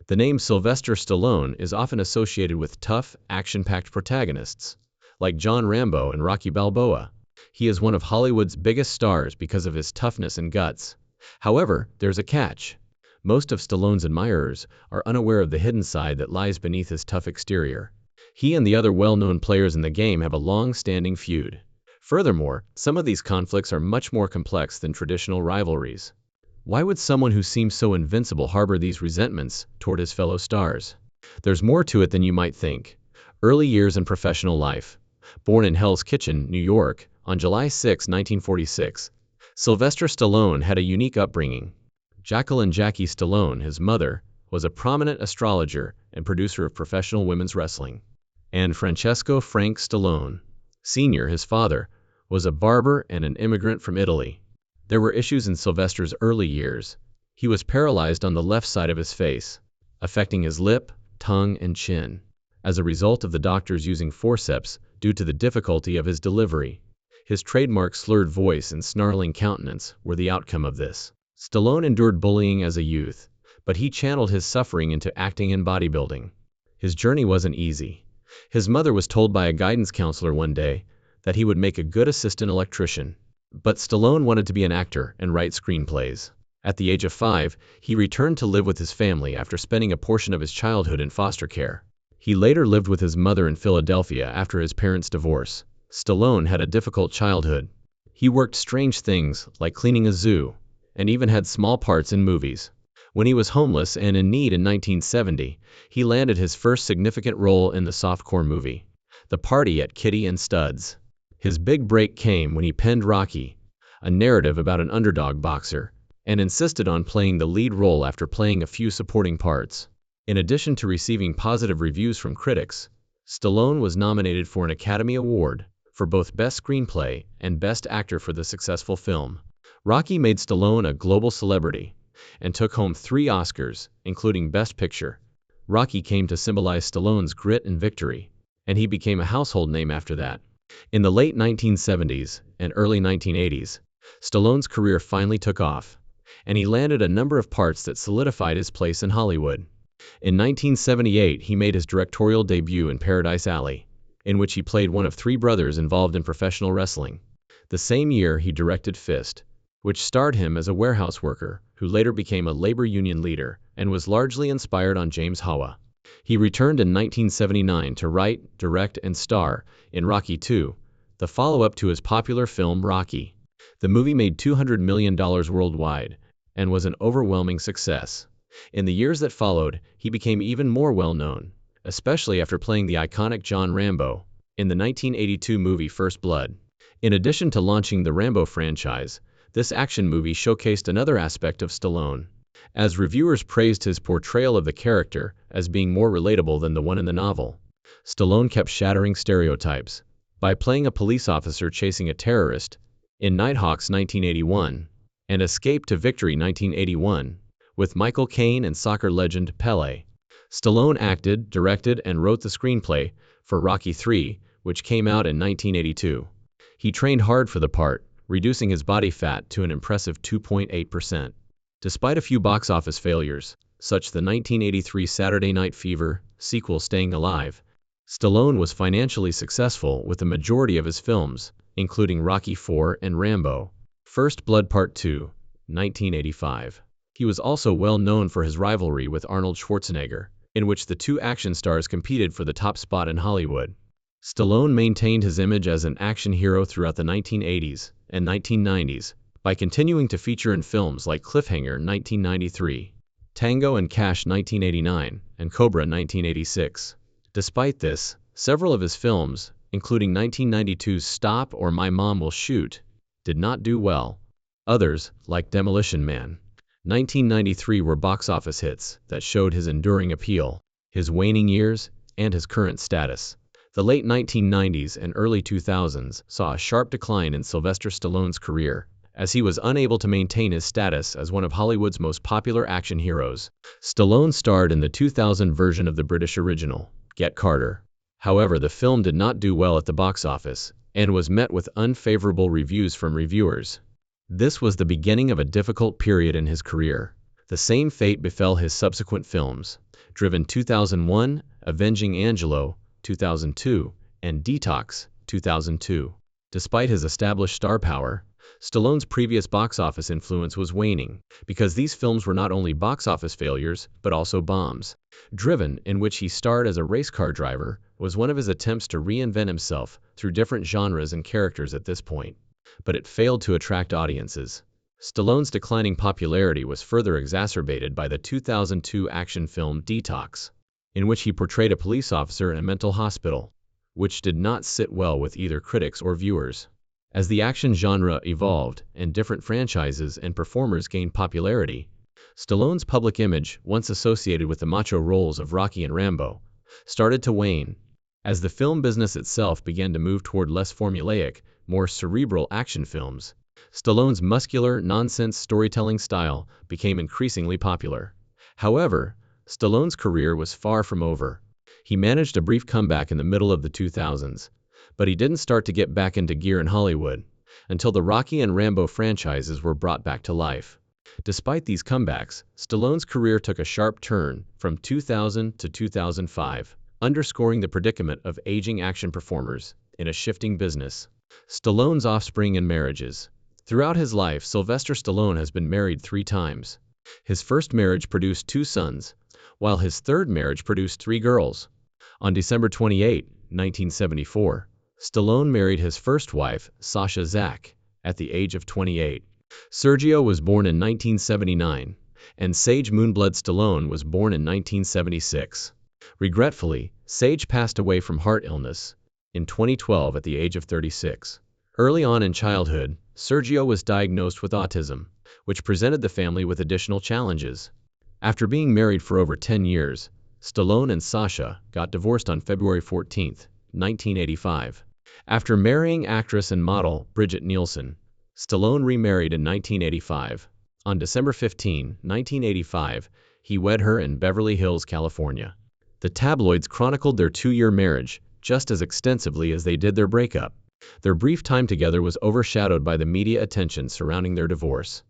The name Sylvester Stallone is often associated with tough, action-packed protagonists, like John Rambo and Rocky Balboa. He is one of Hollywood's biggest stars because of his toughness and guts. However, there's a catch. Most of Stallone's admirers are unaware of the hidden side that lies beneath his tough exterior. He and the other well-known players in the game have a long-standing feud. Furthermore, some of these conflicts are much more complex than traditional rivalries. Why would someone who seems so invincible harbor these resentments toward his fellow stars? There's more to it than you might think. Early years in professional life. Born in Hell's Kitchen, New York, on July 6, 1946, Sylvester Stallone had a unique upbringing. Jacqueline Jackie Stallone, his mother, was a prominent astrologer and producer of professional women's wrestling. And Francesco Frank Stallone, Sr., his father, was a barber and an immigrant from Italy. There were issues in Sylvester's early years. He was paralyzed on the left side of his face, affecting his lip, tongue, and chin, as a result of the doctors using forceps due to the difficulty of his delivery. His trademark slurred voice and snarling countenance were the outcome of this. Stallone endured bullying as a youth, but he channeled his suffering into acting and bodybuilding. His journey wasn't easy. His mother was told by a guidance counselor one day that he would make a good assistant electrician. But Stallone wanted to be an actor and write screenplays. At the age of 5, he returned to live with his family after spending a portion of his childhood in foster care. He later lived with his mother in Philadelphia after his parents' divorce. Stallone had a difficult childhood. He worked strange things like cleaning a zoo, and even had small parts in movies. When he was homeless and in need in 1970, he landed his first significant role in the softcore movie, The Party at Kitty and Studs. His big break came when he penned Rocky, a narrative about an underdog boxer, and insisted on playing the lead role after playing a few supporting parts. In addition to receiving positive reviews from critics, Stallone was nominated for an Academy Award for both Best Screenplay and Best Actor for the successful film. Rocky made Stallone a global celebrity and took home 3 Oscars, including Best Picture. Rocky came to symbolize Stallone's grit and victory, and he became a household name after that. In the late 1970s and early 1980s, Stallone's career finally took off, and he landed a number of parts that solidified his place in Hollywood. In 1978, he made his directorial debut in Paradise Alley, in which he played one of 3 brothers involved in professional wrestling. The same year, he directed Fist, which starred him as a warehouse worker who later became a labor union leader and was largely inspired on James Hawa. He returned in 1979 to write, direct, and star in Rocky II, the follow-up to his popular film Rocky. The movie made $200 million worldwide and was an overwhelming success. In the years that followed, he became even more well-known, especially after playing the iconic John Rambo in the 1982 movie First Blood. In addition to launching the Rambo franchise, this action movie showcased another aspect of Stallone, as reviewers praised his portrayal of the character as being more relatable than the one in the novel. Stallone kept shattering stereotypes by playing a police officer chasing a terrorist in Nighthawks 1981 and Escape to Victory 1981 with Michael Caine and soccer legend Pelé. Stallone acted, directed, and wrote the screenplay for Rocky III, which came out in 1982. He trained hard for the part, reducing his body fat to an impressive 2.8%. Despite a few box office failures, such the 1983 Saturday Night Fever sequel Staying Alive, Stallone was financially successful with the majority of his films, including Rocky IV and Rambo, First Blood Part 2, 1985. He was also well known for his rivalry with Arnold Schwarzenegger, in which the 2 action stars competed for the top spot in Hollywood. Stallone maintained his image as an action hero throughout the 1980s and 1990s by continuing to feature in films like Cliffhanger 1993, Tango and Cash 1989, and Cobra 1986. Despite this, several of his films, including 1992's Stop or My Mom Will Shoot, did not do well. Others, like Demolition Man 1993, were box office hits that showed his enduring appeal, his waning years, and his current status. The late 1990s and early 2000s saw a sharp decline in Sylvester Stallone's career, as he was unable to maintain his status as one of Hollywood's most popular action heroes. Stallone starred in the 2000 version of the British original, Get Carter. However, the film did not do well at the box office, and was met with unfavorable reviews from reviewers. This was the beginning of a difficult period in his career. The same fate befell his subsequent films, Driven 2001, Avenging Angelo 2002, and Detox 2002. Despite his established star power, Stallone's previous box office influence was waning, because these films were not only box office failures, but also bombs. Driven, in which he starred as a race car driver, was one of his attempts to reinvent himself through different genres and characters at this point, but it failed to attract audiences. Stallone's declining popularity was further exacerbated by the 2002 action film Detox, in which he portrayed a police officer in a mental hospital, which did not sit well with either critics or viewers. As the action genre evolved and different franchises and performers gained popularity, Stallone's public image, once associated with the macho roles of Rocky and Rambo, started to wane. As the film business itself began to move toward less formulaic, more cerebral action films, Stallone's muscular, nonsense storytelling style became increasingly popular. However, Stallone's career was far from over. He managed a brief comeback in the middle of the 2000s, but he didn't start to get back into gear in Hollywood until the Rocky and Rambo franchises were brought back to life. Despite these comebacks, Stallone's career took a sharp turn from 2000 to 2005, underscoring the predicament of aging action performers in a shifting business. Stallone's offspring and marriages. Throughout his life, Sylvester Stallone has been married 3 times. His first marriage produced 2 sons, while his third marriage produced 3 girls. On December 28, 1974, Stallone married his first wife, Sasha Zak, at the age of 28. Sergio was born in 1979, and Sage Moonblood Stallone was born in 1976. Regretfully, Sage passed away from heart illness in 2012 at the age of 36. Early on in childhood, Sergio was diagnosed with autism, which presented the family with additional challenges. After being married for over 10 years, Stallone and Sasha got divorced on February 14, 1985. After marrying actress and model Bridget Nielsen, Stallone remarried in 1985. On December 15, 1985, he wed her in Beverly Hills, California. The tabloids chronicled their 2-year marriage just as extensively as they did their breakup. Their brief time together was overshadowed by the media attention surrounding their divorce.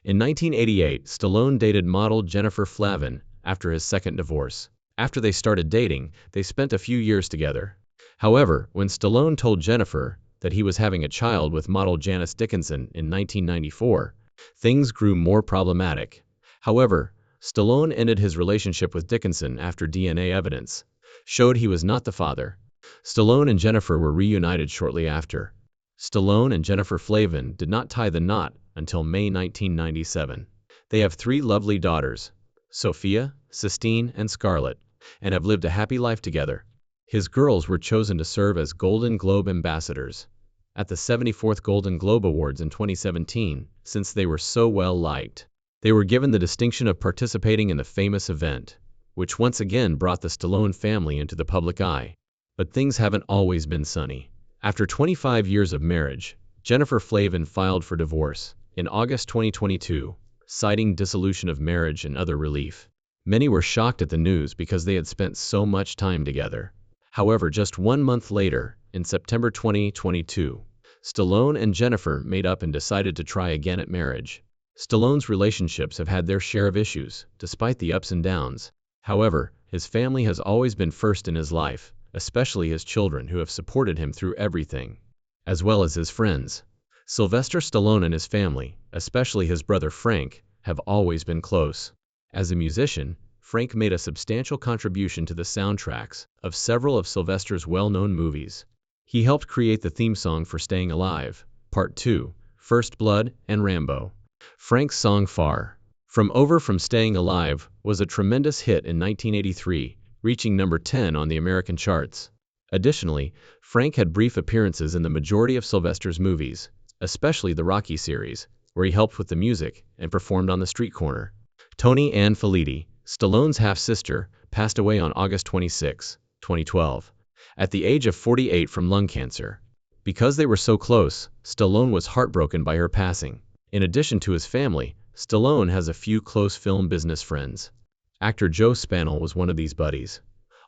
In 1988, Stallone dated model Jennifer Flavin after his second divorce. After they started dating, they spent a few years together. However, when Stallone told Jennifer that he was having a child with model Janice Dickinson in 1994, things grew more problematic. However, Stallone ended his relationship with Dickinson after DNA evidence showed he was not the father. Stallone and Jennifer were reunited shortly after. Stallone and Jennifer Flavin did not tie the knot until May 1997. They have 3 lovely daughters, Sophia, Sistine, and Scarlett, and have lived a happy life together. His girls were chosen to serve as Golden Globe ambassadors at the 74th Golden Globe Awards in 2017, since they were so well liked. They were given the distinction of participating in the famous event, which once again brought the Stallone family into the public eye. But things haven't always been sunny. After 25 years of marriage, Jennifer Flavin filed for divorce in August 2022, citing dissolution of marriage and other relief. Many were shocked at the news because they had spent so much time together. However, just 1 month later, in September 2022, Stallone and Jennifer made up and decided to try again at marriage. Stallone's relationships have had their share of issues, despite the ups and downs. However, his family has always been first in his life, especially his children who have supported him through everything, as well as his friends. Sylvester Stallone and his family, especially his brother Frank, have always been close. As a musician, Frank made a substantial contribution to the soundtracks of several of Sylvester's well-known movies. He helped create the theme song for Staying Alive, Part 2, First Blood, and Rambo. Frank's song Far From Staying Alive was a tremendous hit in 1983, reaching number 10 on the American charts. Additionally, Frank had brief appearances in the majority of Sylvester's movies, especially the Rocky series, where he helped with the music and performed on the street corner. Toni Ann Felitti, Stallone's half-sister, passed away on August 26, 2012, at the age of 48 from lung cancer. Because they were so close, Stallone was heartbroken by her passing. In addition to his family, Stallone has a few close film business friends. Actor Joe Spannell was one of these buddies.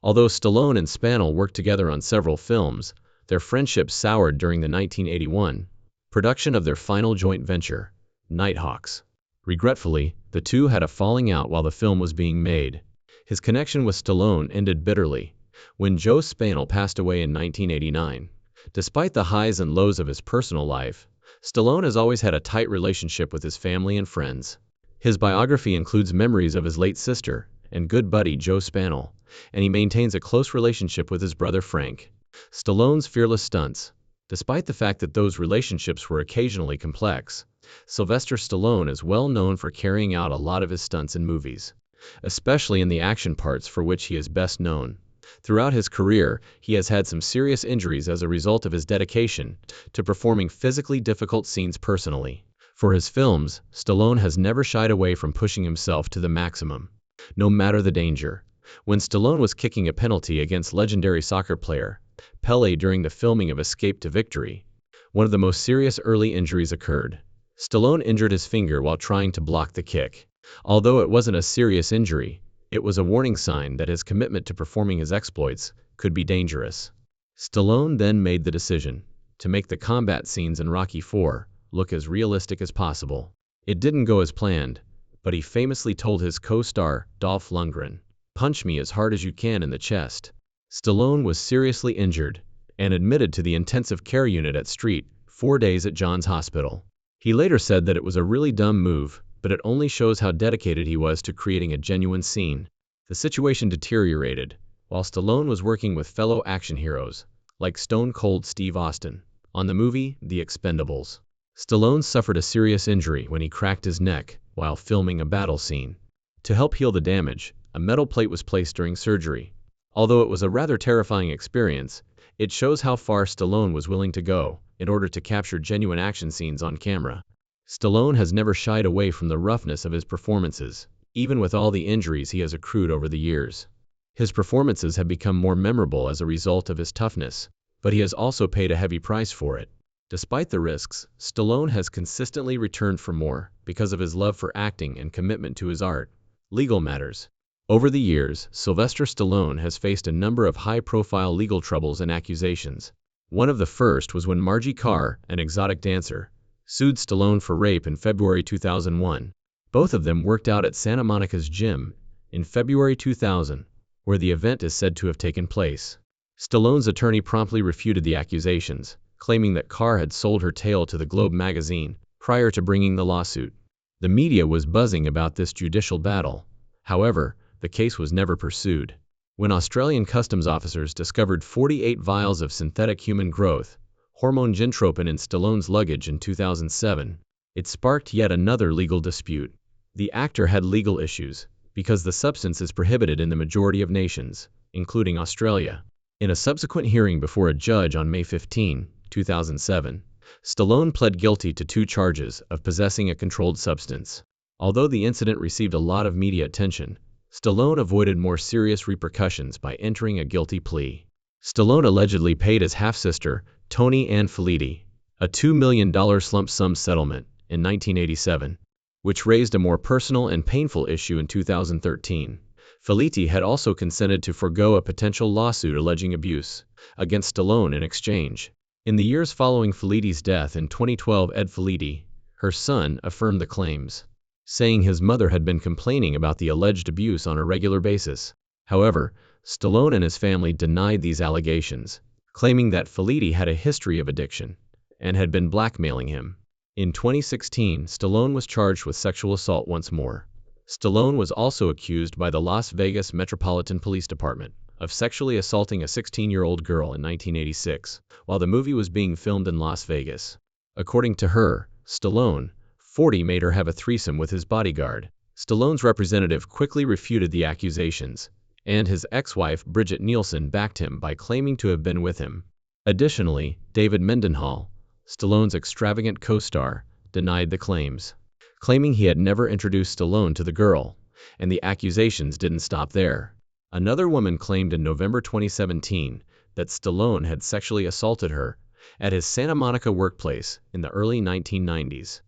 Although Stallone and Spannell worked together on several films, their friendship soured during the 1981 production of their final joint venture, Nighthawks. Regretfully, the two had a falling out while the film was being made. His connection with Stallone ended bitterly when Joe Spano passed away in 1989. Despite the highs and lows of his personal life, Stallone has always had a tight relationship with his family and friends. His biography includes memories of his late sister and good buddy Joe Spano, and he maintains a close relationship with his brother Frank. Stallone's fearless stunts. Despite the fact that those relationships were occasionally complex, Sylvester Stallone is well known for carrying out a lot of his stunts in movies, especially in the action parts for which he is best known. Throughout his career, he has had some serious injuries as a result of his dedication to performing physically difficult scenes personally. For his films, Stallone has never shied away from pushing himself to the maximum, no matter the danger. When Stallone was kicking a penalty against legendary soccer player Pelé during the filming of Escape to Victory, one of the most serious early injuries occurred. Stallone injured his finger while trying to block the kick. Although it wasn't a serious injury, it was a warning sign that his commitment to performing his exploits could be dangerous. Stallone then made the decision to make the combat scenes in Rocky IV look as realistic as possible. It didn't go as planned, but he famously told his co-star, Dolph Lundgren, "Punch me as hard as you can in the chest." Stallone was seriously injured and admitted to the intensive care unit at St. 4 days at Johns Hospital. He later said that it was a really dumb move, but it only shows how dedicated he was to creating a genuine scene. The situation deteriorated while Stallone was working with fellow action heroes, like Stone Cold Steve Austin, on the movie The Expendables. Stallone suffered a serious injury when he cracked his neck while filming a battle scene. To help heal the damage, a metal plate was placed during surgery. Although it was a rather terrifying experience, it shows how far Stallone was willing to go in order to capture genuine action scenes on camera. Stallone has never shied away from the roughness of his performances, even with all the injuries he has accrued over the years. His performances have become more memorable as a result of his toughness, but he has also paid a heavy price for it. Despite the risks, Stallone has consistently returned for more because of his love for acting and commitment to his art. Legal matters. Over the years, Sylvester Stallone has faced a number of high-profile legal troubles and accusations. One of the first was when Margie Carr, an exotic dancer, sued Stallone for rape in February 2001. Both of them worked out at Santa Monica's gym in February 2000, where the event is said to have taken place. Stallone's attorney promptly refuted the accusations, claiming that Carr had sold her tale to the Globe magazine prior to bringing the lawsuit. The media was buzzing about this judicial battle. However, the case was never pursued. When Australian customs officers discovered 48 vials of synthetic human growth hormone gentropin in Stallone's luggage in 2007, it sparked yet another legal dispute. The actor had legal issues because the substance is prohibited in the majority of nations, including Australia. In a subsequent hearing before a judge on May 15, 2007, Stallone pled guilty to 2 charges of possessing a controlled substance. Although the incident received a lot of media attention, Stallone avoided more serious repercussions by entering a guilty plea. Stallone allegedly paid his half-sister, Toni Ann Felitti, a $2 million lump sum settlement in 1987, which raised a more personal and painful issue in 2013. Felitti had also consented to forego a potential lawsuit alleging abuse against Stallone in exchange. In the years following Felitti's death in 2012, Ed Felitti, her son, affirmed the claims, saying his mother had been complaining about the alleged abuse on a regular basis. However, Stallone and his family denied these allegations, claiming that Felitti had a history of addiction and had been blackmailing him. In 2016, Stallone was charged with sexual assault once more. Stallone was also accused by the Las Vegas Metropolitan Police Department of sexually assaulting a 16-year-old girl in 1986 while the movie was being filmed in Las Vegas. According to her, Stallone, 40, made her have a threesome with his bodyguard. Stallone's representative quickly refuted the accusations, and his ex-wife Bridget Nielsen backed him by claiming to have been with him. Additionally, David Mendenhall, Stallone's extravagant co-star, denied the claims, claiming he had never introduced Stallone to the girl, and the accusations didn't stop there. Another woman claimed in November 2017 that Stallone had sexually assaulted her at his Santa Monica workplace in the early 1990s.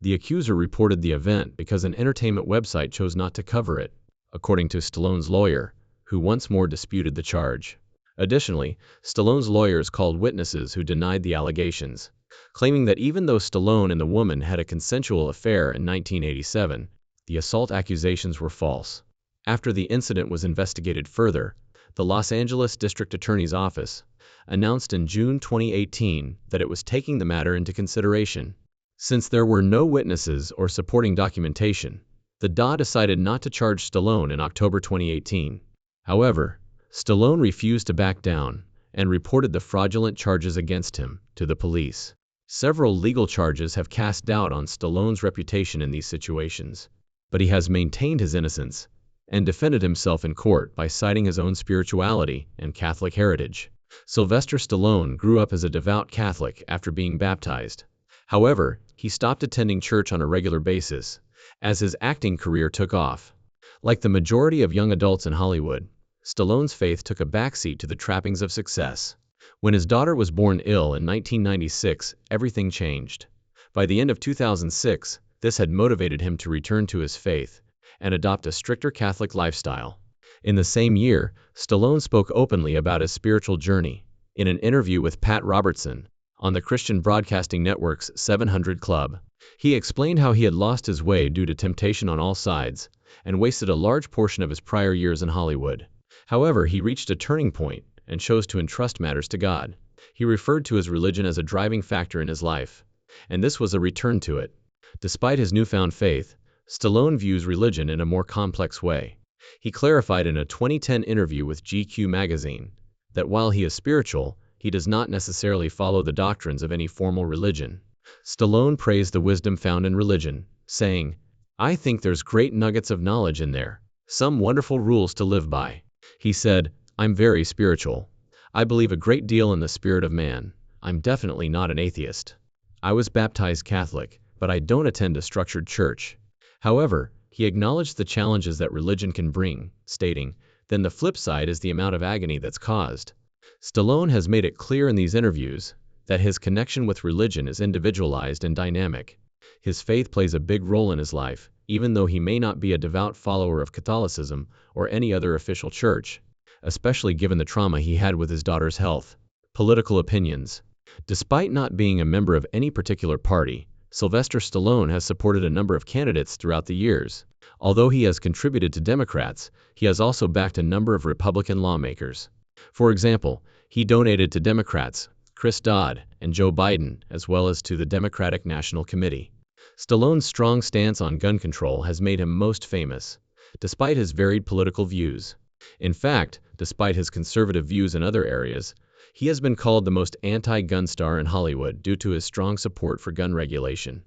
The accuser reported the event because an entertainment website chose not to cover it, according to Stallone's lawyer, who once more disputed the charge. Additionally, Stallone's lawyers called witnesses who denied the allegations, claiming that even though Stallone and the woman had a consensual affair in 1987, the assault accusations were false. After the incident was investigated further, the Los Angeles District Attorney's Office announced in June 2018 that it was taking the matter into consideration. Since there were no witnesses or supporting documentation, the DA decided not to charge Stallone in October 2018. However, Stallone refused to back down and reported the fraudulent charges against him to the police. Several legal charges have cast doubt on Stallone's reputation in these situations, but he has maintained his innocence and defended himself in court by citing his own spirituality and Catholic heritage. Sylvester Stallone grew up as a devout Catholic after being baptized. However, he stopped attending church on a regular basis as his acting career took off. Like the majority of young adults in Hollywood, Stallone's faith took a backseat to the trappings of success. When his daughter was born ill in 1996, everything changed. By the end of 2006, this had motivated him to return to his faith and adopt a stricter Catholic lifestyle. In the same year, Stallone spoke openly about his spiritual journey. In an interview with Pat Robertson on the Christian Broadcasting Network's 700 Club, he explained how he had lost his way due to temptation on all sides and wasted a large portion of his prior years in Hollywood. However, he reached a turning point and chose to entrust matters to God. He referred to his religion as a driving factor in his life, and this was a return to it. Despite his newfound faith, Stallone views religion in a more complex way. He clarified in a 2010 interview with GQ magazine that while he is spiritual, he does not necessarily follow the doctrines of any formal religion. Stallone praised the wisdom found in religion, saying, "I think there's great nuggets of knowledge in there, some wonderful rules to live by." He said, "I'm very spiritual. I believe a great deal in the spirit of man. I'm definitely not an atheist. I was baptized Catholic, but I don't attend a structured church." However, he acknowledged the challenges that religion can bring, stating, "Then the flip side is the amount of agony that's caused." Stallone has made it clear in these interviews that his connection with religion is individualized and dynamic. His faith plays a big role in his life, even though he may not be a devout follower of Catholicism or any other official church, especially given the trauma he had with his daughter's health. Political opinions. Despite not being a member of any particular party, Sylvester Stallone has supported a number of candidates throughout the years. Although he has contributed to Democrats, he has also backed a number of Republican lawmakers. For example, he donated to Democrats Chris Dodd and Joe Biden, as well as to the Democratic National Committee. Stallone's strong stance on gun control has made him most famous, despite his varied political views. In fact, despite his conservative views in other areas, he has been called the most anti-gun star in Hollywood due to his strong support for gun regulation.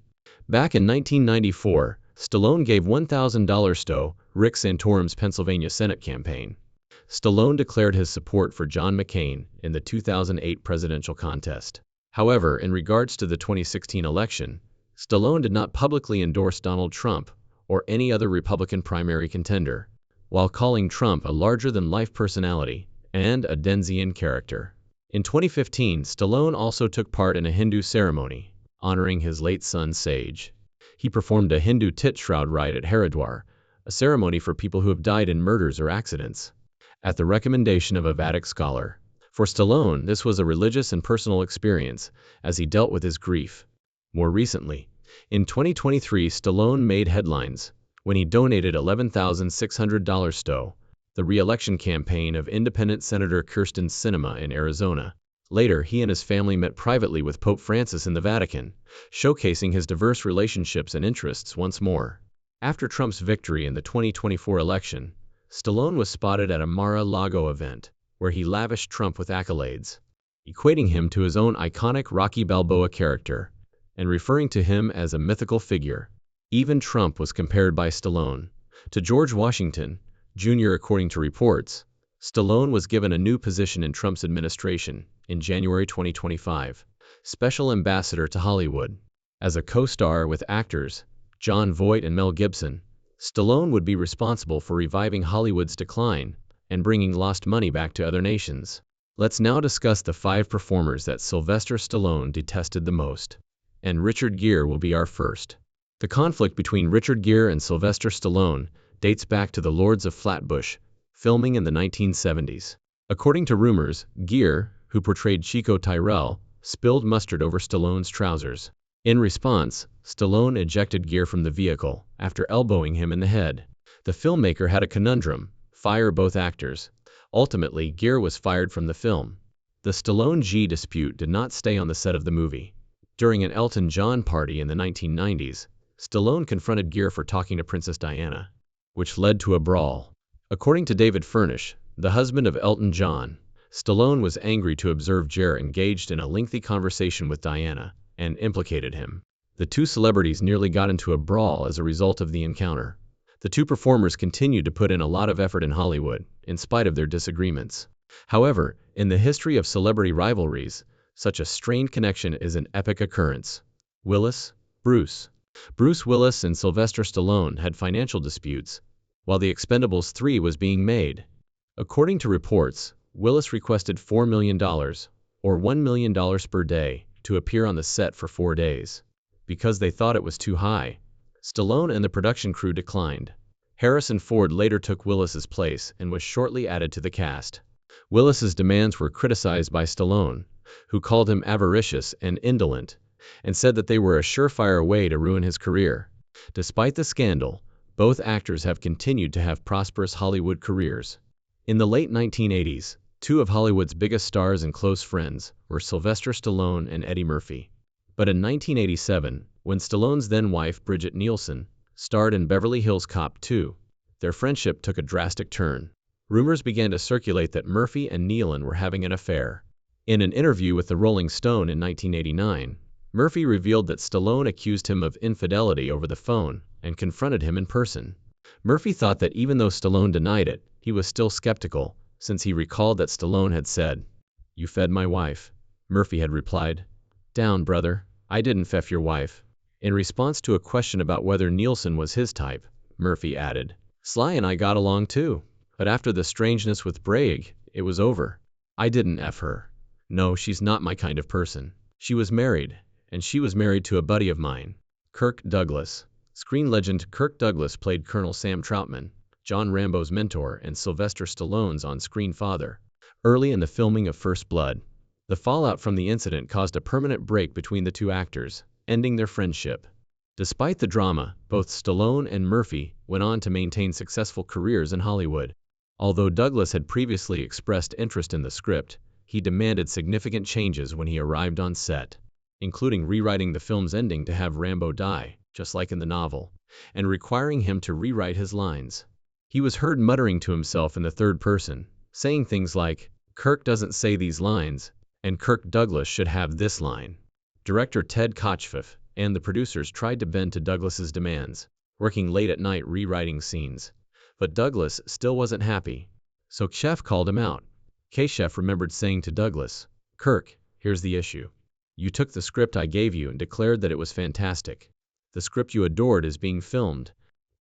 Back in 1994, Stallone gave $1,000 to Rick Santorum's Pennsylvania Senate campaign. Stallone declared his support for John McCain in the 2008 presidential contest. However, in regards to the 2016 election, Stallone did not publicly endorse Donald Trump or any other Republican primary contender, while calling Trump a larger-than-life personality and a Denzian character. In 2015, Stallone also took part in a Hindu ceremony, honoring his late son Sage. He performed a Hindu tit shroud rite at Haridwar, a ceremony for people who have died in murders or accidents, at the recommendation of a Vedic scholar. For Stallone, this was a religious and personal experience as he dealt with his grief. More recently, in 2023, Stallone made headlines when he donated $11,600 to the re-election campaign of independent Senator Kyrsten Sinema in Arizona. Later, he and his family met privately with Pope Francis in the Vatican, showcasing his diverse relationships and interests once more. After Trump's victory in the 2024 election, Stallone was spotted at a Mar-a-Lago event, where he lavished Trump with accolades, equating him to his own iconic Rocky Balboa character, and referring to him as a mythical figure. Even Trump was compared by Stallone to George Washington Jr. According to reports, Stallone was given a new position in Trump's administration in January 2025, Special Ambassador to Hollywood. As a co-star with actors Jon Voight and Mel Gibson, Stallone would be responsible for reviving Hollywood's decline and bringing lost money back to other nations. Let's now discuss the 5 performers that Sylvester Stallone detested the most. And Richard Gere will be our first. The conflict between Richard Gere and Sylvester Stallone dates back to the Lords of Flatbush, filming in the 1970s. According to rumors, Gere, who portrayed Chico Tyrell, spilled mustard over Stallone's trousers. In response, Stallone ejected Gere from the vehicle after elbowing him in the head. The filmmaker had a conundrum: fire both actors. Ultimately, Gere was fired from the film. The Stallone-G dispute did not stay on the set of the movie. During an Elton John party in the 1990s, Stallone confronted Gere for talking to Princess Diana, which led to a brawl. According to David Furnish, the husband of Elton John, Stallone was angry to observe Gere engaged in a lengthy conversation with Diana and implicated him. The two celebrities nearly got into a brawl as a result of the encounter. The two performers continued to put in a lot of effort in Hollywood, in spite of their disagreements. However, in the history of celebrity rivalries, such a strained connection is an epic occurrence. Bruce Willis and Sylvester Stallone had financial disputes while The Expendables 3 was being made. According to reports, Willis requested $4 million, or $1 million per day, to appear on the set for 4 days. Because they thought it was too high, Stallone and the production crew declined. Harrison Ford later took Willis's place and was shortly added to the cast. Willis's demands were criticized by Stallone, who called him avaricious and indolent, and said that they were a surefire way to ruin his career. Despite the scandal, both actors have continued to have prosperous Hollywood careers. In the late 1980s, two of Hollywood's biggest stars and close friends were Sylvester Stallone and Eddie Murphy. But in 1987, when Stallone's then-wife Bridget Nielsen starred in Beverly Hills Cop 2, their friendship took a drastic turn. Rumors began to circulate that Murphy and Nealon were having an affair. In an interview with the Rolling Stone in 1989, Murphy revealed that Stallone accused him of infidelity over the phone and confronted him in person. Murphy thought that even though Stallone denied it, he was still skeptical, since he recalled that Stallone had said, "You fed my wife." Murphy had replied, "Down, brother, I didn't feff your wife." In response to a question about whether Nielsen was his type, Murphy added, "Sly and I got along too. But after the strangeness with Bragg, it was over. I didn't F her. No, she's not my kind of person. She was married, and she was married to a buddy of mine." Kirk Douglas. Screen legend Kirk Douglas played Colonel Sam Troutman, John Rambo's mentor and Sylvester Stallone's on-screen father, early in the filming of First Blood. The fallout from the incident caused a permanent break between the two actors, ending their friendship. Despite the drama, both Stallone and Murphy went on to maintain successful careers in Hollywood. Although Douglas had previously expressed interest in the script, he demanded significant changes when he arrived on set, including rewriting the film's ending to have Rambo die, just like in the novel, and requiring him to rewrite his lines. He was heard muttering to himself in the third person, saying things like, "Kirk doesn't say these lines, and Kirk Douglas should have this line." Director Ted Kotcheff and the producers tried to bend to Douglas's demands, working late at night rewriting scenes. But Douglas still wasn't happy, so Kotcheff called him out. Kotcheff remembered saying to Douglas, "Kirk, here's the issue. You took the script I gave you and declared that it was fantastic. The script you adored is being filmed.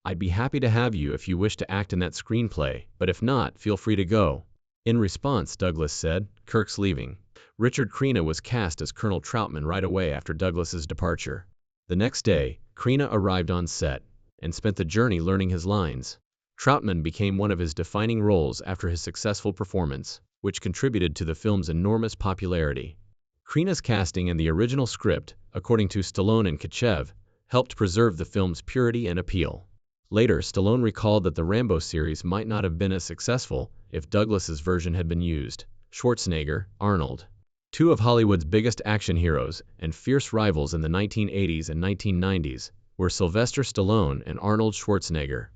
I'd be happy to have you if you wish to act in that screenplay, but if not, feel free to go." In response, Douglas said, "Kirk's leaving." Richard Crenna was cast as Colonel Troutman right away after Douglas's departure. The next day, Crenna arrived on set and spent the journey learning his lines. Troutman became one of his defining roles after his successful performance, which contributed to the film's enormous popularity. Crenna's casting in the original script, according to Stallone and Kotcheff, helped preserve the film's purity and appeal. Later, Stallone recalled that the Rambo series might not have been as successful if Douglas's version had been used. Schwarzenegger, Arnold. Two of Hollywood's biggest action heroes and fierce rivals in the 1980s and 1990s were Sylvester Stallone and Arnold Schwarzenegger.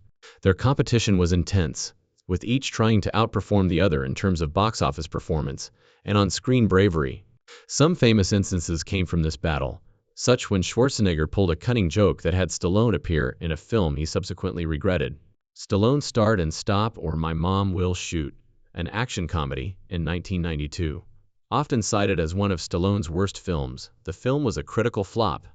Their competition was intense, with each trying to outperform the other in terms of box office performance and on-screen bravery. Some famous instances came from this battle, such when Schwarzenegger pulled a cunning joke that had Stallone appear in a film he subsequently regretted. Stallone starred in Stop or My Mom Will Shoot, an action comedy, in 1992. Often cited as one of Stallone's worst films, the film was a critical flop.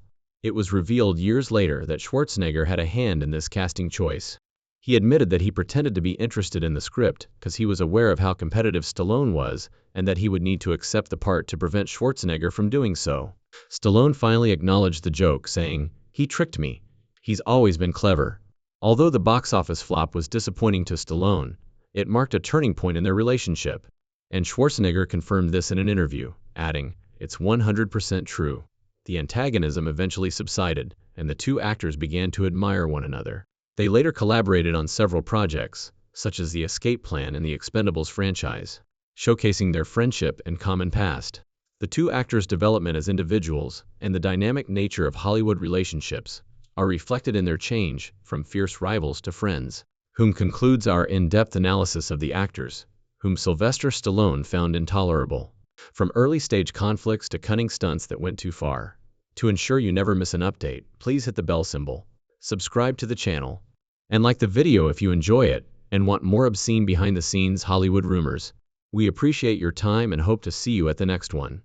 It was revealed years later that Schwarzenegger had a hand in this casting choice. He admitted that he pretended to be interested in the script because he was aware of how competitive Stallone was and that he would need to accept the part to prevent Schwarzenegger from doing so. Stallone finally acknowledged the joke, saying, "He tricked me. He's always been clever." Although the box office flop was disappointing to Stallone, it marked a turning point in their relationship. And Schwarzenegger confirmed this in an interview, adding, it's 100% true. The antagonism eventually subsided, and the two actors began to admire one another. They later collaborated on several projects, such as the Escape Plan and the Expendables franchise, showcasing their friendship and common past. The two actors' development as individuals and the dynamic nature of Hollywood relationships are reflected in their change from fierce rivals to friends, whom concludes our in-depth analysis of the actors, whom Sylvester Stallone found intolerable. From early-stage conflicts to cunning stunts that went too far. To ensure you never miss an update, please hit the bell symbol, subscribe to the channel, and like the video if you enjoy it and want more obscene behind-the-scenes Hollywood rumors. We appreciate your time and hope to see you at the next one.